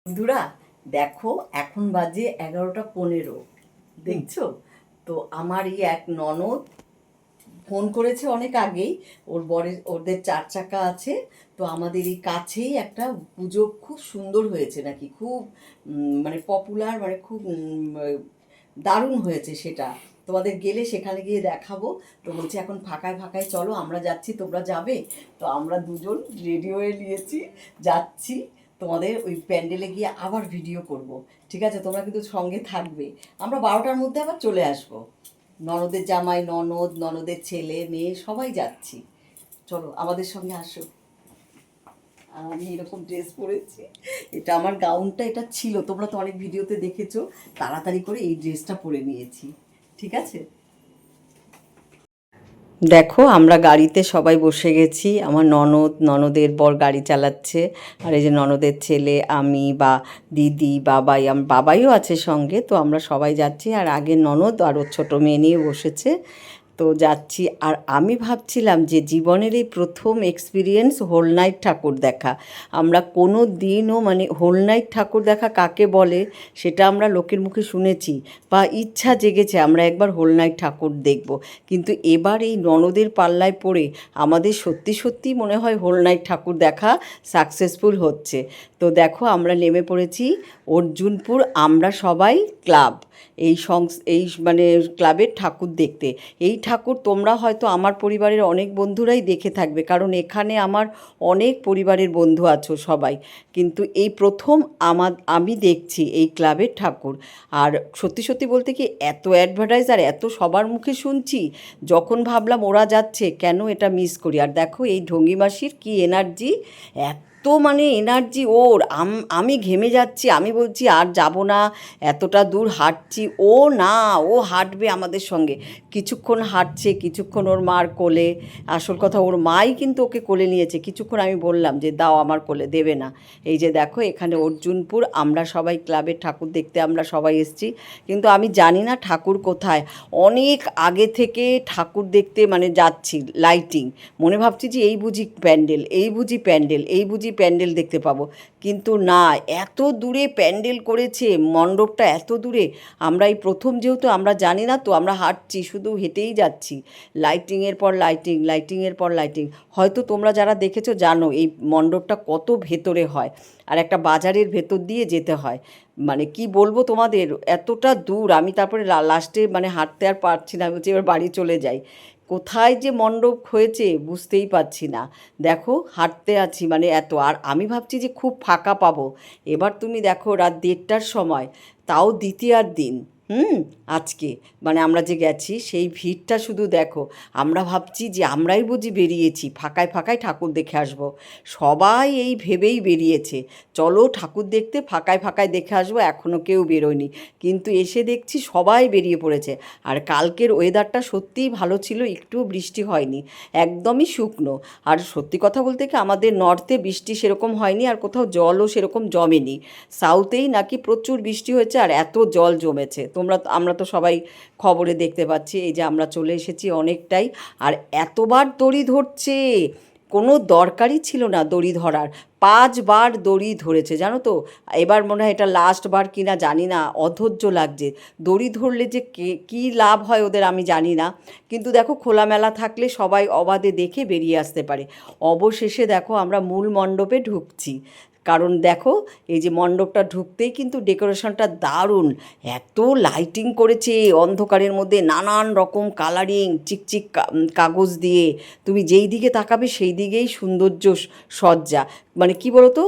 বন্ধুরা দেখো, এখন বাজে 11টা 15। দেখছো তো? আমার এই এক ননদ ফোন করেছে অনেক আগেই। ওদের 4 চাকা আছে। তো আমাদের এই কাছেই একটা পুজো খুব সুন্দর হয়েছে নাকি, খুব মানে পপুলার, মানে খুব দারুণ হয়েছে সেটা। তোমাদের গেলে সেখানে গিয়ে দেখাবো। তো বলছি এখন ফাঁকায় ফাঁকায় চলো, আমরা যাচ্ছি, তোমরা যাবে? তো আমরা দুজন রেডি হয়ে নিয়েছি, যাচ্ছি। তোমাদের ওই প্যান্ডেলে গিয়ে আবার ভিডিও করব। ঠিক আছে, তোমরা কিন্তু সঙ্গে থাকবে। আমরা 12টার মধ্যে আবার চলে আসবো। ননদের জামাই, ননদ, ননদের ছেলে মেয়ে সবাই যাচ্ছি। চলো আমাদের সঙ্গে আসো। আর আমি এরকম ড্রেস পরেছি, এটা আমার গাউনটা, এটা ছিল, তোমরা তো অনেক ভিডিওতে দেখেছো। তাড়াতাড়ি করে এই ড্রেসটা পরে নিয়েছি। ঠিক আছে, দেখো আমরা গাড়িতে সবাই বসে গেছি। আমার ননদের বর গাড়ি চালাচ্ছে, আর এই যে ননদের ছেলে, আমি, বা দিদি, বাবাই, আমার বাবাইও আছে সঙ্গে। তো আমরা সবাই যাচ্ছি, আর আগে ননদ আর ওর ছোটো মেয়ে নিয়ে বসেছে। তো যাচ্ছি, আর আমি ভাবছিলাম যে জীবনের এই প্রথম এক্সপিরিয়েন্স হোল নাইট ঠাকুর দেখা। আমরা কোনো দিনও মানে হোল নাইট ঠাকুর দেখা কাকে বলে সেটা আমরা লোকের মুখে শুনেছি, বা ইচ্ছা জেগেছে আমরা একবার হোল নাইট ঠাকুর দেখব। কিন্তু এবার এই ননদের পাল্লায় পড়ে আমাদের সত্যি সত্যি মনে হয় হোল নাইট ঠাকুর দেখা সাকসেসফুল হচ্ছে। তো দেখো আমরা নেমে পড়েছি অর্জুনপুর আমরা সবাই ক্লাব, এই মানে ক্লাবের ঠাকুর দেখতে। এই ঠাকুর তোমরা হয়তো আমার পরিবারের অনেক বন্ধুরাই দেখে থাকবে, কারণ এখানে আমার অনেক পরিবারের বন্ধু আছো সবাই। কিন্তু এই প্রথম আমি দেখছি এই ক্লাবের ঠাকুর। আর সত্যি সত্যি বলতে কি, এত অ্যাডভার্টাইজ আর এত সবার মুখে শুনছি, যখন ভাবলাম ওরা যাচ্ছে কেন এটা মিস করি। আর দেখো এই ঢঙ্গি মাসির কী এনার্জি, এত মানে এনার্জি ওর। আমি ঘেমে যাচ্ছি, আমি বলছি আর যাব না, এতটা দূর হাঁটছি। ও না, ও হাঁটবে আমাদের সঙ্গে। কিছুক্ষণ হাঁটছে, কিছুক্ষণ ওর মার কোলে। আসল কথা ওর মাই কিন্তু ওকে কোলে নিয়েছে। কিছুক্ষণ আমি বললাম যে দাও আমার কোলে, দেবে না। এই যে দেখো এখানে অর্জুনপুর আমরা সবাই ক্লাবের ঠাকুর দেখতে আমরা সবাই এসেছি। কিন্তু আমি জানি না ঠাকুর কোথায়। অনেক আগে থেকে ঠাকুর দেখতে মানে যাচ্ছি, লাইটিং, মনে ভাবছি যে এই বুঝি প্যান্ডেল, এই বুঝি প্যান্ডেল, এই বুঝি প্যান্ডেল দেখতে পাবো। কিন্তু না, এত দূরে প্যান্ডেল করেছে, মণ্ডপটা এত দূরে। আমরা এই প্রথম, যেহেতু আমরা জানি না, তো আমরা হাঁটছি, শুধু হেঁটেই যাচ্ছি। লাইটিংয়ের পর লাইটিং, লাইটিংয়ের পর লাইটিং। হয়তো তোমরা যারা দেখেছো জানো এই মণ্ডপটা কত ভেতরে হয়, আর একটা বাজারের ভেতর দিয়ে যেতে হয়। মানে কি বলবো তোমাদের, এতটা দূর। আমি তারপরে লাস্টে মানে হাঁটতে আর পারছি না, বলছি এবার বাড়ি চলে যাই। কোথায় যে মণ্ডপ হয়েছে বুঝতেই পারছি না। দেখো হাঁটতে আছি মানে এত, আর আমি ভাবছি যে খুব ফাঁকা পাবো। এবার তুমি দেখো রাত 1:30টার সময়, তাও দ্বিতীয়ার দিন, আজকে মানে আমরা যে গেছি সেই ভিড়টা শুধু দেখো। আমরা ভাবছি যে আমরাই বুঝি বেরিয়েছি ফাঁকায় ফাঁকায় ঠাকুর দেখে আসবো। সবাই এই ভেবেই বেরিয়েছে, চলো ঠাকুর দেখতে ফাঁকায় ফাঁকায় দেখে আসবো, এখনও কেউ বেরোয়নি। কিন্তু এসে দেখছি সবাই বেরিয়ে পড়েছে। আর কালকের ওয়েদারটা সত্যিই ভালো ছিল, একটুও বৃষ্টি হয়নি, একদমই শুকনো। আর সত্যি কথা বলতে কি, আমাদের নর্থে বৃষ্টি সেরকম হয়নি, আর কোথাও জলও সেরকম জমেনি। সাউথেই নাকি প্রচুর বৃষ্টি হয়েছে আর এত জল জমেছে, আমরা তো সবাই খবরে দেখতে পাচ্ছি। এই যে আমরা চলে এসেছি অনেকটাই। আর এতবার দড়ি ধরছে, কোনো দরকারই ছিল না দড়ি ধরার। 5বার দড়ি ধরেছে জানো তো। এবার মনে হয় এটা লাস্ট বার কিনা জানি না, অধৈর্য লাগছে। দড়ি ধরলে যে কী লাভ হয় ওদের আমি জানি না। কিন্তু দেখো খোলামেলা থাকলে সবাই অবাধে দেখে বেরিয়ে আসতে পারে। অবশেষে দেখো আমরা মূল মণ্ডপে ঢুকছি। কারণ দেখো এই যে মণ্ডপটা ঢুকতেই কিন্তু ডেকোরেশনটা দারুণ। এত লাইটিং করেছে অন্ধকারের মধ্যে, নানান রকম কালারিং চিকচিক কাগজ দিয়ে, তুমি যেই দিকে তাকাবে সেই দিকেই সৌন্দর্য সজ্জা। মানে কি বলো তো,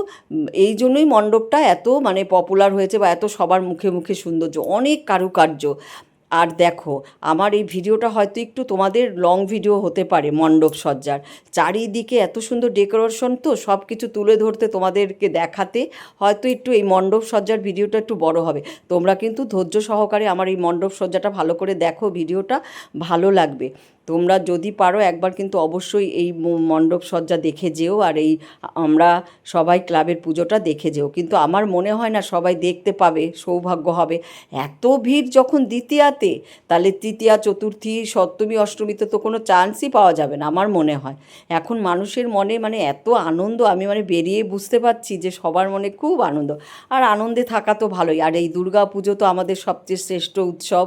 এই জন্যই মণ্ডপটা এত মানে পপুলার হয়েছে, বা এত সবার মুখে মুখে সৌন্দর্য, অনেক কারুকার্য। আর দেখো আমার এই ভিডিওটা হয়তো একটু তোমাদের লং ভিডিও হতে পারে মণ্ডপ সজ্জার। চারিদিকে এত সুন্দর ডেকোরেশন, তো সব কিছু তুলে ধরতে তোমাদেরকে দেখাতে হয়তো একটু এই মণ্ডপ সজ্জার ভিডিওটা একটু বড় হবে। তোমরা কিন্তু ধৈর্য সহকারে আমার এই মণ্ডপ সজ্জাটা ভালো করে দেখো, ভিডিওটা ভালো লাগবে। তোমরা যদি পারো একবার কিন্তু অবশ্যই এই মণ্ডপ সজ্জা দেখে যেও, আর এই আমরা সবাই ক্লাবের পুজোটা দেখে যেও। কিন্তু আমার মনে হয় না সবাই দেখতে পাবে, সৌভাগ্য হবে। এত ভিড় যখন দ্বিতীয়াতে, তাহলে তৃতীয়া, চতুর্থী, সপ্তমী, অষ্টমীতে তো কোনো চান্সই পাওয়া যাবে না আমার মনে হয়। এখন মানুষের মনে মানে এত আনন্দ, আমি মানে বেরিয়ে বুঝতে পারছি যে সবার মনে খুব আনন্দ। আর আনন্দে থাকা তো ভালোই, আর এই দুর্গা পুজো তো আমাদের সবচেয়ে শ্রেষ্ঠ উৎসব।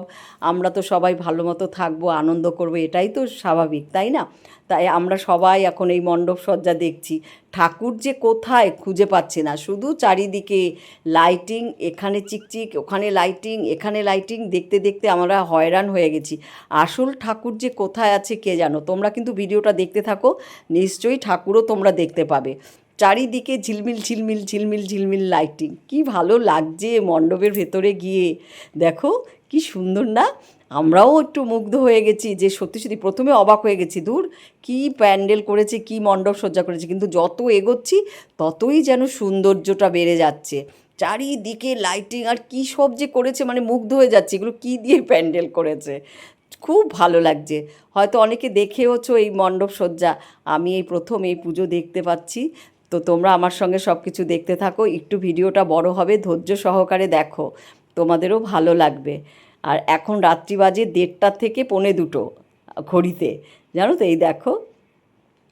আমরা তো সবাই ভালো মতো থাকবো, আনন্দ করবো, এটাই তো স্বাভাবিক, তাই না? তাই আমরা সবাই এখন এই মণ্ডপ সজ্জা দেখছি। ঠাকুর যে কোথায় খুঁজে পাচ্ছি না, শুধু চারিদিকে লাইটিং, এখানে চিকচিক, ওখানে লাইটিং, এখানে লাইটিং, দেখতে দেখতে আমরা হয়রান হয়ে গেছি। আসল ঠাকুর যে কোথায় আছে কে জানো। তোমরা কিন্তু ভিডিওটা দেখতে থাকো, নিশ্চয়ই ঠাকুরও তোমরা দেখতে পাবে। চারিদিকে ঝিলমিল ঝিলমিল ঝিলমিল ঝিলমিল লাইটিং, কি ভালো লাগছে মণ্ডপের ভেতরে গিয়ে। দেখো কি সুন্দর না? আমরাও একটু মুগ্ধ হয়ে গেছি যে সত্যি সত্যি, প্রথমে অবাক হয়ে গেছি, দূর কী প্যান্ডেল করেছে, কী মণ্ডপ সজ্জা করেছে, কিন্তু যত এগোচ্ছি ততই যেন সৌন্দর্যটা বেড়ে যাচ্ছে। চারিদিকে লাইটিং, আর কী সব যে করেছে, মানে মুগ্ধ হয়ে যাচ্ছে, এগুলো কী দিয়ে প্যান্ডেল করেছে, খুব ভালো লাগছে। হয়তো অনেকে দেখেওছো এই মণ্ডপ সজ্জা, আমি এই প্রথম এই পুজো দেখতে পাচ্ছি। তো তোমরা আমার সঙ্গে সব কিছু দেখতে থাকো, একটু ভিডিওটা বড় হবে, ধৈর্য সহকারে দেখো, তোমাদেরও ভালো লাগবে। আর এখন রাত্রি বাজে 1:30 থেকে 1:45 ঘড়িতে, জানো তো। এই দেখো,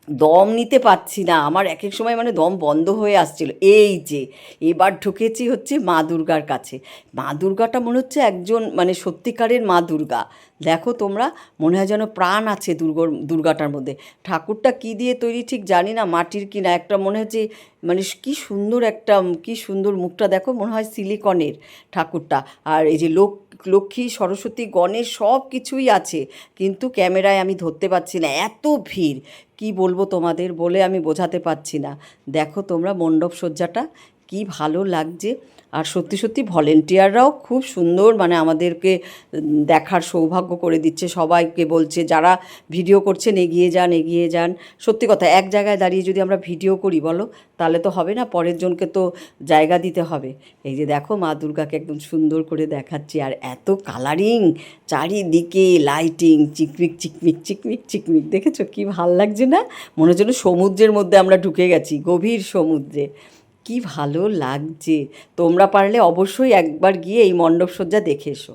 দম নিতে পারছি না, আমার এক এক সময় মানে দম বন্ধ হয়ে আসছিল। এই যে এবার ঢুকেছি হচ্ছে মা দুর্গার কাছে। মা দুর্গাটা মনে হচ্ছে একজন মানে সত্যিকারের মা দুর্গা। দেখো তোমরা, মনে হয় যেন প্রাণ আছে দুর্গাটার মধ্যে। ঠাকুরটা কী দিয়ে তৈরি ঠিক জানি না, মাটির কি না একটা, মনে হচ্ছে মানে কি সুন্দর একটা, কি সুন্দর মুখটা দেখো, মনে হয় সিলিকনের ঠাকুরটা। আর এই যে লক্ষ্মী, সরস্বতী, গণেশ সব কিছুই আছে, কিন্তু ক্যামেরায় আমি ধরতে পারছি না, এত ভিড়। কি বলবো তোমাদের, বলে আমি বোঝাতে পারছি না। দেখো তোমরা মণ্ডপ সজ্জাটা কি ভালো লাগছে। আর সত্যি সত্যি ভলেন্টিয়াররাও খুব সুন্দর, মানে আমাদেরকে দেখার সৌভাগ্য করে দিচ্ছে। সবাইকে বলছে যারা ভিডিও করছেন এগিয়ে যান, এগিয়ে যান। সত্যি কথা, এক জায়গায় দাঁড়িয়ে যদি আমরা ভিডিও করি বলো, তাহলে তো হবে না, পরের জনকে তো জায়গা দিতে হবে। এই যে দেখো মা দুর্গাকে একদম সুন্দর করে দেখাচ্ছি, আর এত কালারিং, চারিদিকে লাইটিং, চিকমিক চিকমিক চিকমিক চিকমিক, দেখেছো কি ভাল লাগছে না? মনে হচ্ছে যেন সমুদ্রের মধ্যে আমরা ঢুকে গেছি, গভীর সমুদ্রে। কি ভালো লাগছে। তোমরা পারলে অবশ্যই একবার গিয়ে এই মণ্ডপ সজ্জা দেখে এসো।